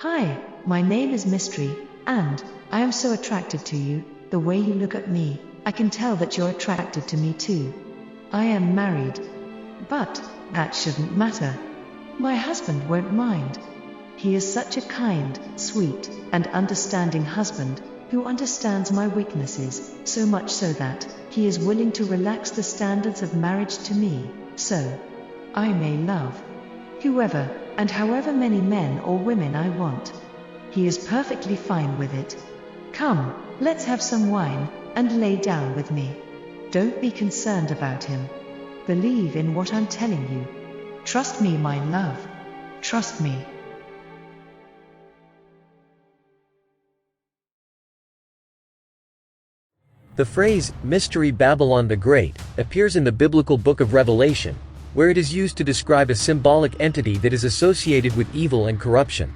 Hi, my name is Mystery, and I am so attracted to you. The way you look at me, I can tell that you're attracted to me too. I am married. But that shouldn't matter. My husband won't mind. He is such a kind, sweet, and understanding husband, who understands my weaknesses, so much so that he is willing to relax the standards of marriage to me, so I may love whoever and however many men or women I want. He is perfectly fine with it. Come, let's have some wine, and lay down with me. Don't be concerned about him. Believe in what I'm telling you. Trust me, my love. Trust me. The phrase, Mystery Babylon the Great, appears in the biblical book of Revelation, where it is used to describe a symbolic entity that is associated with evil and corruption.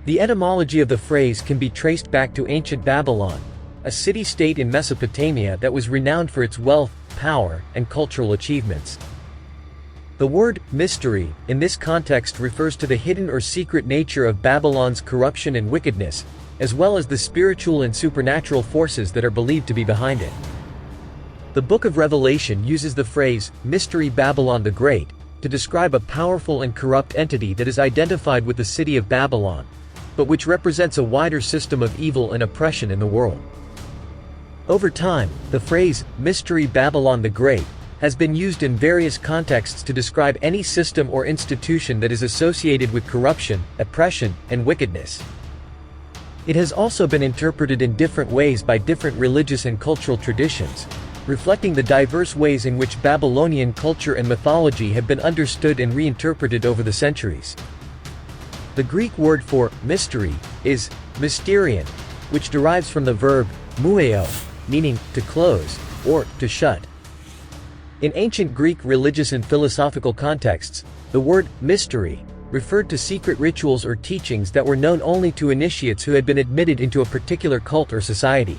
The etymology of the phrase can be traced back to ancient Babylon, a city-state in Mesopotamia that was renowned for its wealth, power, and cultural achievements. The word mystery, in this context, refers to the hidden or secret nature of Babylon's corruption and wickedness, as well as the spiritual and supernatural forces that are believed to be behind it. The Book of Revelation uses the phrase, Mystery Babylon the Great, to describe a powerful and corrupt entity that is identified with the city of Babylon, but which represents a wider system of evil and oppression in the world. Over time, the phrase, Mystery Babylon the Great, has been used in various contexts to describe any system or institution that is associated with corruption, oppression, and wickedness. It has also been interpreted in different ways by different religious and cultural traditions, reflecting the diverse ways in which Babylonian culture and mythology have been understood and reinterpreted over the centuries. The Greek word for mystery is mysterion, which derives from the verb mueo, meaning to close or to shut. In ancient Greek religious and philosophical contexts, the word mystery referred to secret rituals or teachings that were known only to initiates who had been admitted into a particular cult or society.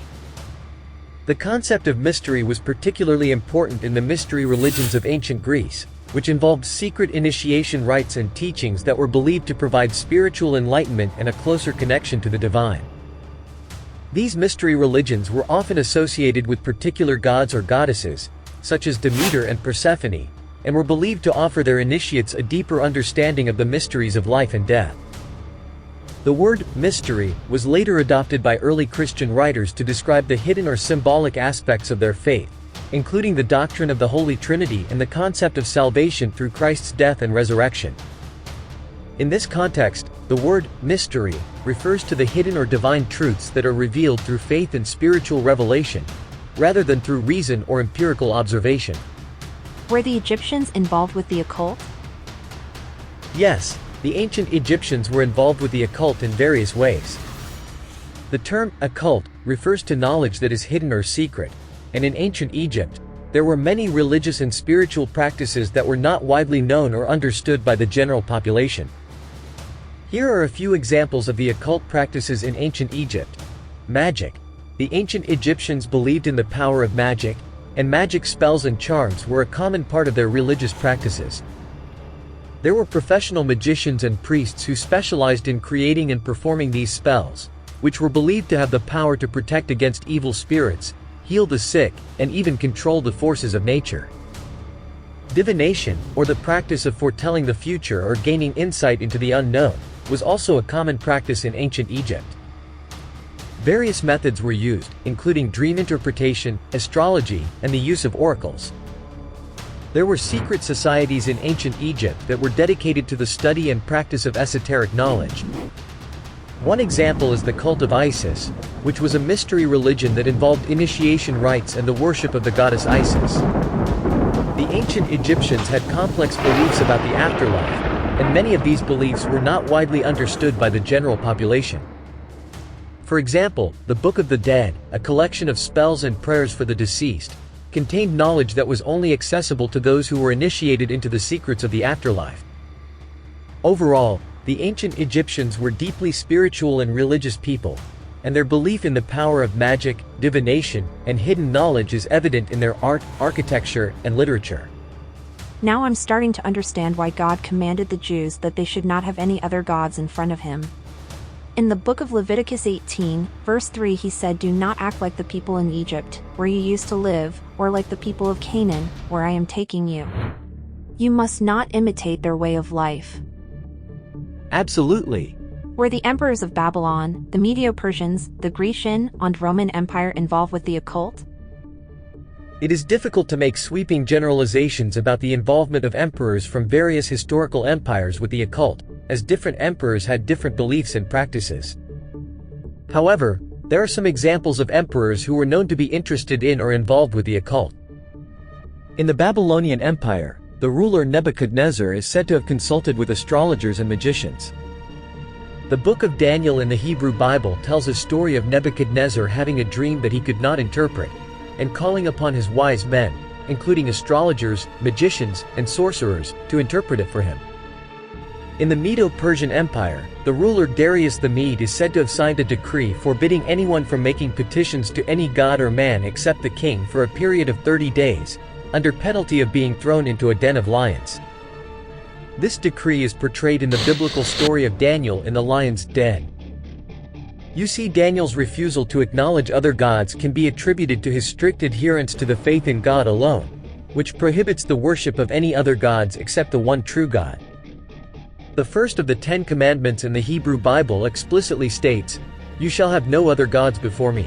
The concept of mystery was particularly important in the mystery religions of ancient Greece, which involved secret initiation rites and teachings that were believed to provide spiritual enlightenment and a closer connection to the divine. These mystery religions were often associated with particular gods or goddesses, such as Demeter and Persephone, and were believed to offer their initiates a deeper understanding of the mysteries of life and death. The word mystery was later adopted by early Christian writers to describe the hidden or symbolic aspects of their faith, including the doctrine of the Holy Trinity and the concept of salvation through Christ's death and resurrection. In this context, the word mystery refers to the hidden or divine truths that are revealed through faith and spiritual revelation, rather than through reason or empirical observation. Were the Egyptians involved with the occult? Yes, the ancient Egyptians were involved with the occult in various ways. The term occult refers to knowledge that is hidden or secret, and in ancient Egypt, there were many religious and spiritual practices that were not widely known or understood by the general population. Here are a few examples of the occult practices in ancient Egypt. Magic. The ancient Egyptians believed in the power of magic, and magic spells and charms were a common part of their religious practices. There were professional magicians and priests who specialized in creating and performing these spells, which were believed to have the power to protect against evil spirits, heal the sick, and even control the forces of nature. Divination, or the practice of foretelling the future or gaining insight into the unknown, was also a common practice in ancient Egypt. Various methods were used, including dream interpretation, astrology, and the use of oracles. There were secret societies in ancient Egypt that were dedicated to the study and practice of esoteric knowledge. One example is the cult of Isis, which was a mystery religion that involved initiation rites and the worship of the goddess Isis. The ancient Egyptians had complex beliefs about the afterlife, and many of these beliefs were not widely understood by the general population. For example, the Book of the Dead, a collection of spells and prayers for the deceased, contained knowledge that was only accessible to those who were initiated into the secrets of the afterlife. Overall, the ancient Egyptians were deeply spiritual and religious people, and their belief in the power of magic, divination, and hidden knowledge is evident in their art, architecture, and literature. Now I'm starting to understand why God commanded the Jews that they should not have any other gods in front of him. In the book of Leviticus 18, verse 3 he said, "Do not act like the people in Egypt, where you used to live, or like the people of Canaan, where I am taking you. You must not imitate their way of life." Absolutely. Were the emperors of Babylon, the Medo-Persians, the Grecian, and Roman Empire involved with the occult? It is difficult to make sweeping generalizations about the involvement of emperors from various historical empires with the occult, as different emperors had different beliefs and practices. However, there are some examples of emperors who were known to be interested in or involved with the occult. In the Babylonian Empire, the ruler Nebuchadnezzar is said to have consulted with astrologers and magicians. The book of Daniel in the Hebrew Bible tells a story of Nebuchadnezzar having a dream that he could not interpret, and calling upon his wise men, including astrologers, magicians, and sorcerers, to interpret it for him. In the Medo-Persian Empire, the ruler Darius the Mede is said to have signed a decree forbidding anyone from making petitions to any god or man except the king for a period of 30 days, under penalty of being thrown into a den of lions. This decree is portrayed in the biblical story of Daniel in the lion's den. You see, Daniel's refusal to acknowledge other gods can be attributed to his strict adherence to the faith in God alone, which prohibits the worship of any other gods except the one true God. The first of the 10 Commandments in the Hebrew Bible explicitly states, "You shall have no other gods before me."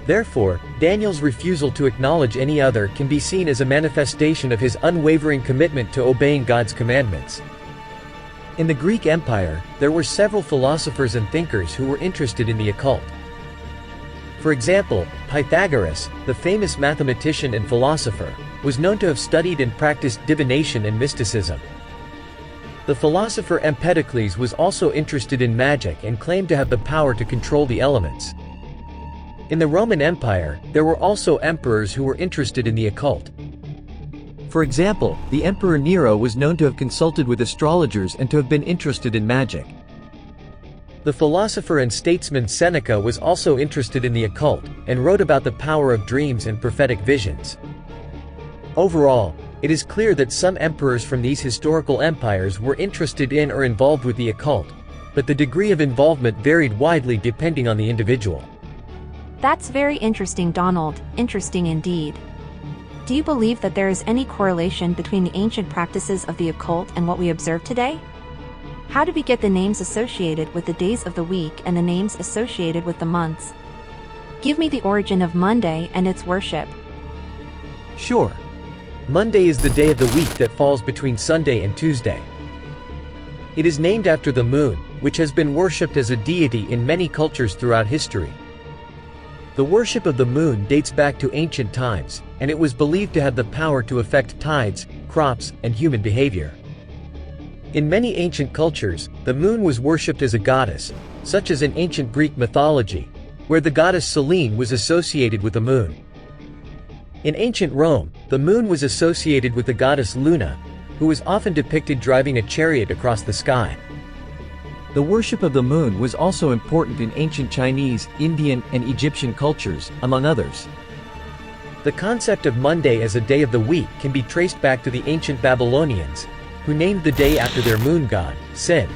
Therefore, Daniel's refusal to acknowledge any other can be seen as a manifestation of his unwavering commitment to obeying God's commandments. In the Greek Empire, there were several philosophers and thinkers who were interested in the occult. For example, Pythagoras, the famous mathematician and philosopher, was known to have studied and practiced divination and mysticism. The philosopher Empedocles was also interested in magic and claimed to have the power to control the elements. In the Roman Empire, there were also emperors who were interested in the occult. For example, the Emperor Nero was known to have consulted with astrologers and to have been interested in magic. The philosopher and statesman Seneca was also interested in the occult, and wrote about the power of dreams and prophetic visions. Overall, it is clear that some emperors from these historical empires were interested in or involved with the occult, but the degree of involvement varied widely depending on the individual. That's very interesting, Donald, interesting indeed. Do you believe that there is any correlation between the ancient practices of the occult and what we observe today? How did we get the names associated with the days of the week and the names associated with the months? Give me the origin of Monday and its worship. Sure. Monday is the day of the week that falls between Sunday and Tuesday. It is named after the moon, which has been worshipped as a deity in many cultures throughout history. The worship of the moon dates back to ancient times, and it was believed to have the power to affect tides, crops, and human behavior. In many ancient cultures, the moon was worshipped as a goddess, such as in ancient Greek mythology, where the goddess Selene was associated with the moon. In ancient Rome, the moon was associated with the goddess Luna, who was often depicted driving a chariot across the sky. The worship of the moon was also important in ancient Chinese, Indian, and Egyptian cultures, among others. The concept of Monday as a day of the week can be traced back to the ancient Babylonians, who named the day after their moon god, Sin.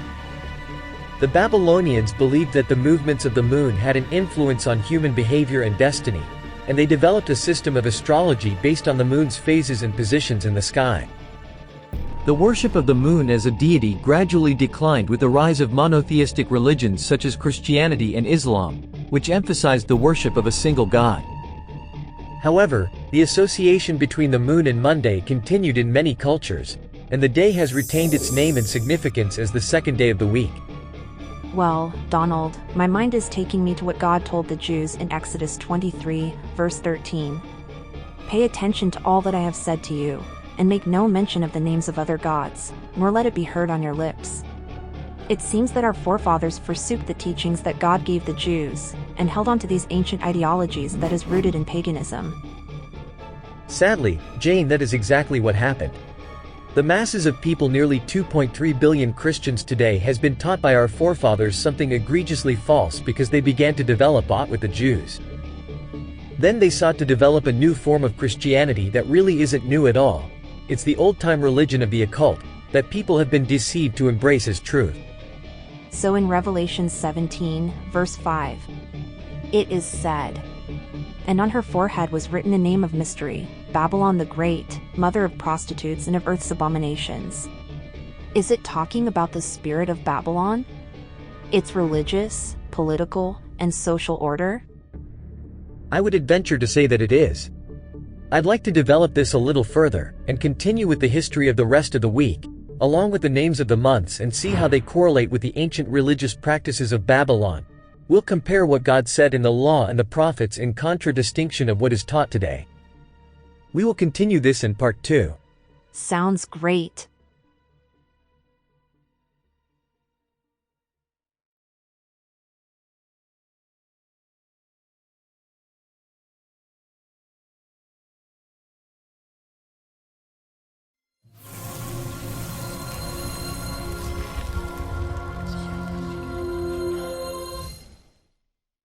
The Babylonians believed that the movements of the moon had an influence on human behavior and destiny, and they developed a system of astrology based on the moon's phases and positions in the sky. The worship of the moon as a deity gradually declined with the rise of monotheistic religions such as Christianity and Islam, which emphasized the worship of a single god. However, the association between the moon and Monday continued in many cultures, and the day has retained its name and significance as the second day of the week. Well, Donald, my mind is taking me to what God told the Jews in Exodus 23, verse 13. Pay attention to all that I have said to you, and make no mention of the names of other gods, nor let it be heard on your lips. It seems that our forefathers forsook the teachings that God gave the Jews, and held on to these ancient ideologies that is rooted in paganism. Sadly, Jane, that is exactly what happened. The masses of people, nearly 2.3 billion Christians today, has been taught by our forefathers something egregiously false because they began to develop aught with the Jews. Then they sought to develop a new form of Christianity that really isn't new at all. It's the old-time religion of the occult, that people have been deceived to embrace as truth. So in Revelation 17, verse 5, it is said, "And on her forehead was written a name of mystery, Babylon the Great, mother of prostitutes and of earth's abominations." Is it talking about the spirit of Babylon? Its religious, political, and social order? I would adventure to say that it is. I'd like to develop this a little further, and continue with the history of the rest of the week, along with the names of the months, and see how they correlate with the ancient religious practices of Babylon. We'll compare what God said in the law and the prophets in contradistinction of what is taught today. We will continue this in part 2. Sounds great.